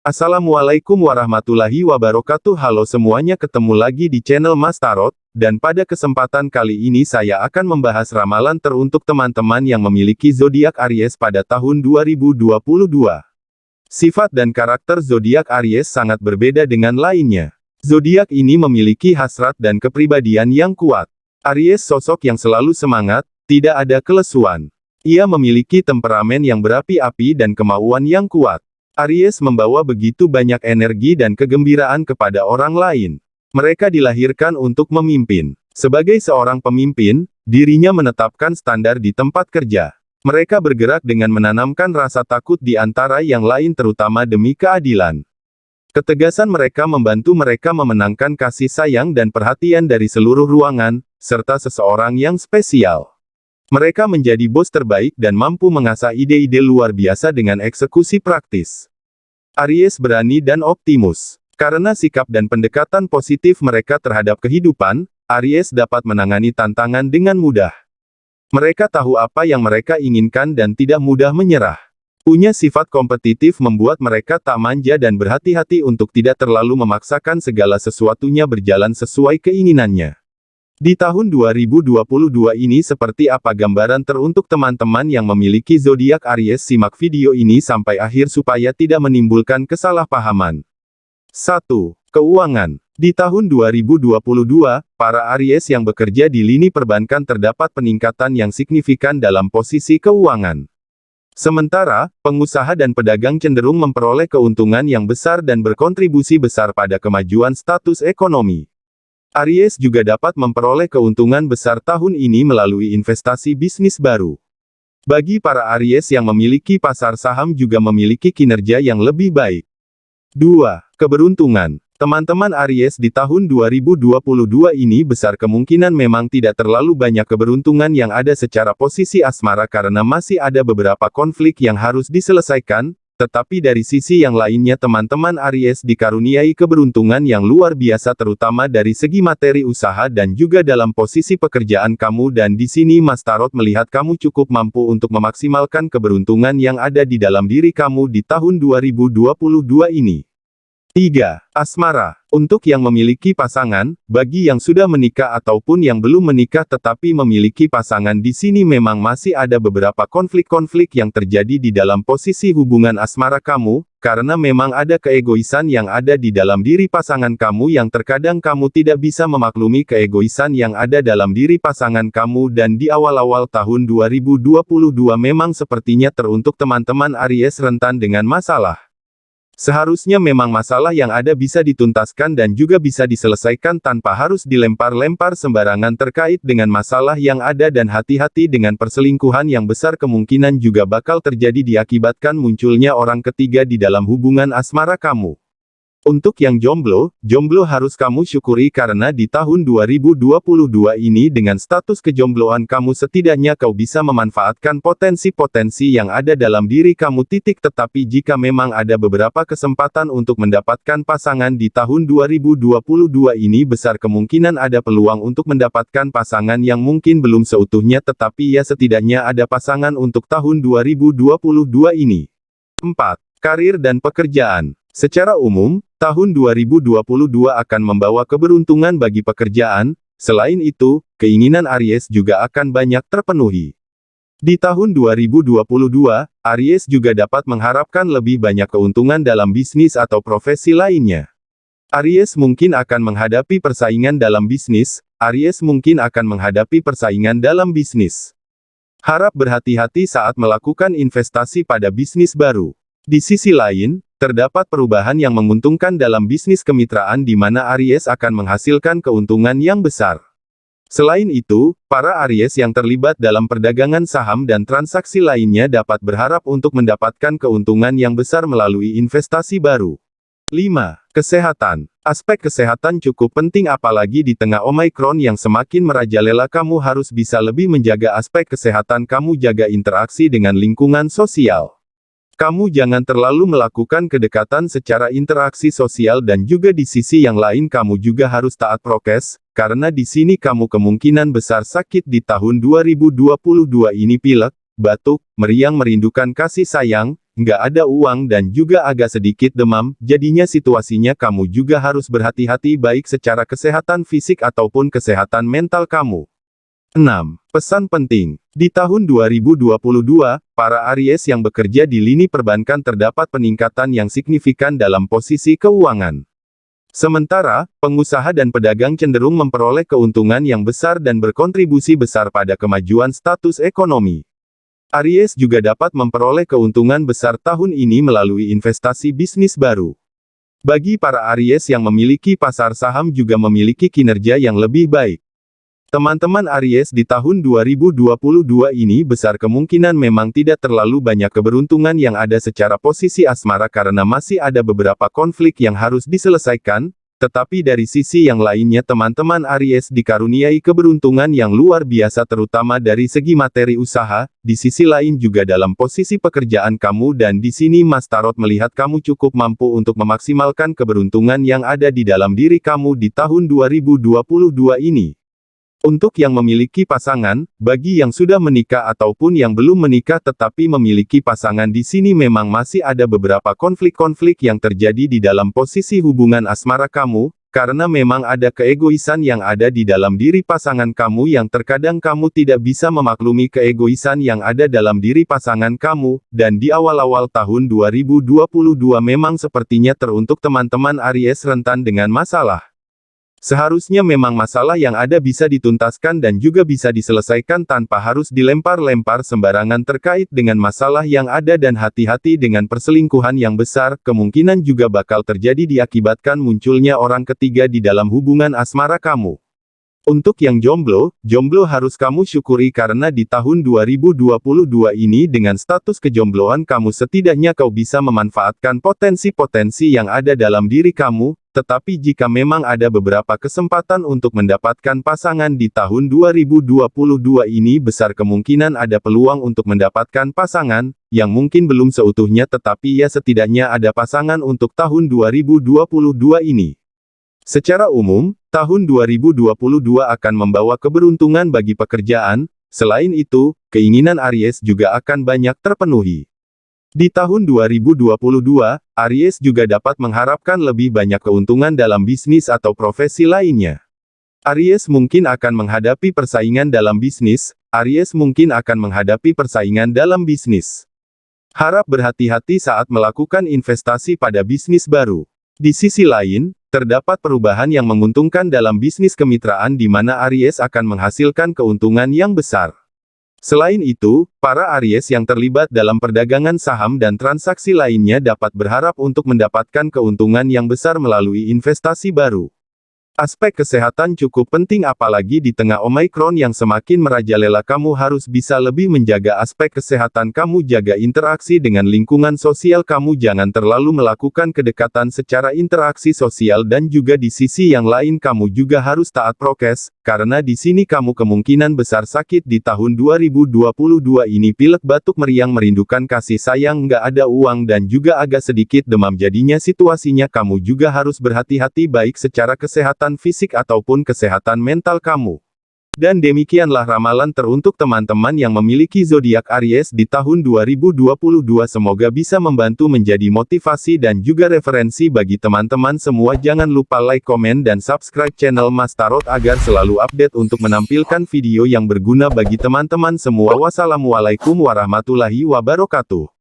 Assalamualaikum warahmatullahi wabarakatuh. Halo semuanya, ketemu lagi di channel Mas Tarot, dan pada kesempatan kali ini saya akan membahas ramalan teruntuk teman-teman yang memiliki zodiak Aries pada tahun 2022. Sifat dan karakter zodiak Aries sangat berbeda dengan lainnya. Zodiak ini memiliki hasrat dan kepribadian yang kuat. Aries sosok yang selalu semangat, tidak ada kelesuan. Ia memiliki temperamen yang berapi-api dan kemauan yang kuat. Aries membawa begitu banyak energi dan kegembiraan kepada orang lain. Mereka dilahirkan untuk memimpin. Sebagai seorang pemimpin, dirinya menetapkan standar di tempat kerja. Mereka bergerak dengan menanamkan rasa takut di antara yang lain, terutama demi keadilan. Ketegasan mereka membantu mereka memenangkan kasih sayang dan perhatian dari seluruh ruangan, serta seseorang yang spesial. Mereka menjadi bos terbaik dan mampu mengasah ide-ide luar biasa dengan eksekusi praktis. Aries berani dan optimus. Karena sikap dan pendekatan positif mereka terhadap kehidupan, Aries dapat menangani tantangan dengan mudah. Mereka tahu apa yang mereka inginkan dan tidak mudah menyerah. Punya sifat kompetitif membuat mereka tak manja dan berhati-hati untuk tidak terlalu memaksakan segala sesuatunya berjalan sesuai keinginannya. Di tahun 2022 ini seperti apa gambaran teruntuk teman-teman yang memiliki zodiak Aries? Simak video ini sampai akhir supaya tidak menimbulkan kesalahpahaman. 1. Keuangan. Di tahun 2022, para Aries yang bekerja di lini perbankan terdapat peningkatan yang signifikan dalam posisi keuangan. Sementara, pengusaha dan pedagang cenderung memperoleh keuntungan yang besar dan berkontribusi besar pada kemajuan status ekonomi. Aries juga dapat memperoleh keuntungan besar tahun ini melalui investasi bisnis baru. Bagi para Aries yang memiliki pasar saham juga memiliki kinerja yang lebih baik. 2. Keberuntungan. Teman-teman Aries di tahun 2022 ini besar kemungkinan memang tidak terlalu banyak keberuntungan yang ada secara posisi asmara karena masih ada beberapa konflik yang harus diselesaikan. Tetapi dari sisi yang lainnya teman-teman Aries dikaruniai keberuntungan yang luar biasa terutama dari segi materi usaha dan juga dalam posisi pekerjaan kamu, dan di sini Mas Tarot melihat kamu cukup mampu untuk memaksimalkan keberuntungan yang ada di dalam diri kamu di tahun 2022 ini. 3. Asmara. Untuk yang memiliki pasangan, bagi yang sudah menikah ataupun yang belum menikah tetapi memiliki pasangan, di sini memang masih ada beberapa konflik-konflik yang terjadi di dalam posisi hubungan asmara kamu, karena memang ada keegoisan yang ada di dalam diri pasangan kamu yang terkadang kamu tidak bisa memaklumi keegoisan yang ada dalam diri pasangan kamu, dan di awal-awal tahun 2022 memang sepertinya teruntuk teman-teman Aries rentan dengan masalah. Seharusnya memang masalah yang ada bisa dituntaskan dan juga bisa diselesaikan tanpa harus dilempar-lempar sembarangan terkait dengan masalah yang ada, dan hati-hati dengan perselingkuhan yang besar kemungkinan juga bakal terjadi diakibatkan munculnya orang ketiga di dalam hubungan asmara kamu. Untuk yang jomblo harus kamu syukuri karena di tahun 2022 ini dengan status kejombloan kamu setidaknya kau bisa memanfaatkan potensi-potensi yang ada dalam diri kamu. Tetapi jika memang ada beberapa kesempatan untuk mendapatkan pasangan di tahun 2022 ini, besar kemungkinan ada peluang untuk mendapatkan pasangan yang mungkin belum seutuhnya tetapi ya setidaknya ada pasangan untuk tahun 2022 ini. 4. Karir dan pekerjaan. Secara umum, tahun 2022 akan membawa keberuntungan bagi pekerjaan. Selain itu, keinginan Aries juga akan banyak terpenuhi. Di tahun 2022, Aries juga dapat mengharapkan lebih banyak keuntungan dalam bisnis atau profesi lainnya. Aries mungkin akan menghadapi persaingan dalam bisnis. Harap berhati-hati saat melakukan investasi pada bisnis baru. Di sisi lain, terdapat perubahan yang menguntungkan dalam bisnis kemitraan di mana Aries akan menghasilkan keuntungan yang besar. Selain itu, para Aries yang terlibat dalam perdagangan saham dan transaksi lainnya dapat berharap untuk mendapatkan keuntungan yang besar melalui investasi baru. 5. Kesehatan. Aspek kesehatan cukup penting apalagi di tengah Omikron yang semakin merajalela. Kamu harus bisa lebih menjaga aspek kesehatan kamu, jaga interaksi dengan lingkungan sosial. Kamu jangan terlalu melakukan kedekatan secara interaksi sosial dan juga di sisi yang lain kamu juga harus taat prokes, karena di sini kamu kemungkinan besar sakit di tahun 2022 ini pilek, batuk, meriang, merindukan kasih sayang, nggak ada uang dan juga agak sedikit demam, jadinya situasinya kamu juga harus berhati-hati baik secara kesehatan fisik ataupun kesehatan mental kamu. 6. Pesan penting. Di tahun 2022, para Aries yang bekerja di lini perbankan terdapat peningkatan yang signifikan dalam posisi keuangan. Sementara, pengusaha dan pedagang cenderung memperoleh keuntungan yang besar dan berkontribusi besar pada kemajuan status ekonomi. Aries juga dapat memperoleh keuntungan besar tahun ini melalui investasi bisnis baru. Bagi para Aries yang memiliki pasar saham juga memiliki kinerja yang lebih baik. Teman-teman Aries di tahun 2022 ini besar kemungkinan memang tidak terlalu banyak keberuntungan yang ada secara posisi asmara karena masih ada beberapa konflik yang harus diselesaikan, tetapi dari sisi yang lainnya teman-teman Aries dikaruniai keberuntungan yang luar biasa terutama dari segi materi usaha, di sisi lain juga dalam posisi pekerjaan kamu dan di sini Mas Tarot melihat kamu cukup mampu untuk memaksimalkan keberuntungan yang ada di dalam diri kamu di tahun 2022 ini. Untuk yang memiliki pasangan, bagi yang sudah menikah ataupun yang belum menikah tetapi memiliki pasangan di sini memang masih ada beberapa konflik-konflik yang terjadi di dalam posisi hubungan asmara kamu, karena memang ada keegoisan yang ada di dalam diri pasangan kamu yang terkadang kamu tidak bisa memaklumi keegoisan yang ada dalam diri pasangan kamu, dan di awal-awal tahun 2022 memang sepertinya teruntuk teman-teman Aries rentan dengan masalah. Seharusnya memang masalah yang ada bisa dituntaskan dan juga bisa diselesaikan tanpa harus dilempar-lempar sembarangan terkait dengan masalah yang ada dan hati-hati dengan perselingkuhan yang besar, kemungkinan juga bakal terjadi diakibatkan munculnya orang ketiga di dalam hubungan asmara kamu. Untuk yang jomblo harus kamu syukuri karena di tahun 2022 ini dengan status kejombloan kamu setidaknya kau bisa memanfaatkan potensi-potensi yang ada dalam diri kamu, tetapi jika memang ada beberapa kesempatan untuk mendapatkan pasangan di tahun 2022 ini besar kemungkinan ada peluang untuk mendapatkan pasangan, yang mungkin belum seutuhnya tetapi ya setidaknya ada pasangan untuk tahun 2022 ini. Secara umum, tahun 2022 akan membawa keberuntungan bagi pekerjaan, selain itu, keinginan Aries juga akan banyak terpenuhi. Di tahun 2022, Aries juga dapat mengharapkan lebih banyak keuntungan dalam bisnis atau profesi lainnya. Aries mungkin akan menghadapi persaingan dalam bisnis, Harap berhati-hati saat melakukan investasi pada bisnis baru. Di sisi lain, terdapat perubahan yang menguntungkan dalam bisnis kemitraan di mana Aries akan menghasilkan keuntungan yang besar. Selain itu, para Aries yang terlibat dalam perdagangan saham dan transaksi lainnya dapat berharap untuk mendapatkan keuntungan yang besar melalui investasi baru. Aspek kesehatan cukup penting apalagi di tengah Omikron yang semakin merajalela kamu harus bisa lebih menjaga aspek kesehatan kamu jaga interaksi dengan lingkungan sosial kamu jangan terlalu melakukan kedekatan secara interaksi sosial dan juga di sisi yang lain kamu juga harus taat prokes, karena di sini kamu kemungkinan besar sakit di tahun 2022 ini pilek batuk meriang merindukan kasih sayang nggak ada uang dan juga agak sedikit demam jadinya situasinya kamu juga harus berhati-hati baik secara kesehatan fisik ataupun kesehatan mental kamu. Dan demikianlah ramalan teruntuk teman-teman yang memiliki zodiak Aries di tahun 2022 semoga bisa membantu menjadi motivasi dan juga referensi bagi teman-teman semua jangan lupa like, komen dan subscribe channel Mas Tarot agar selalu update untuk menampilkan video yang berguna bagi teman-teman semua wassalamualaikum warahmatullahi wabarakatuh.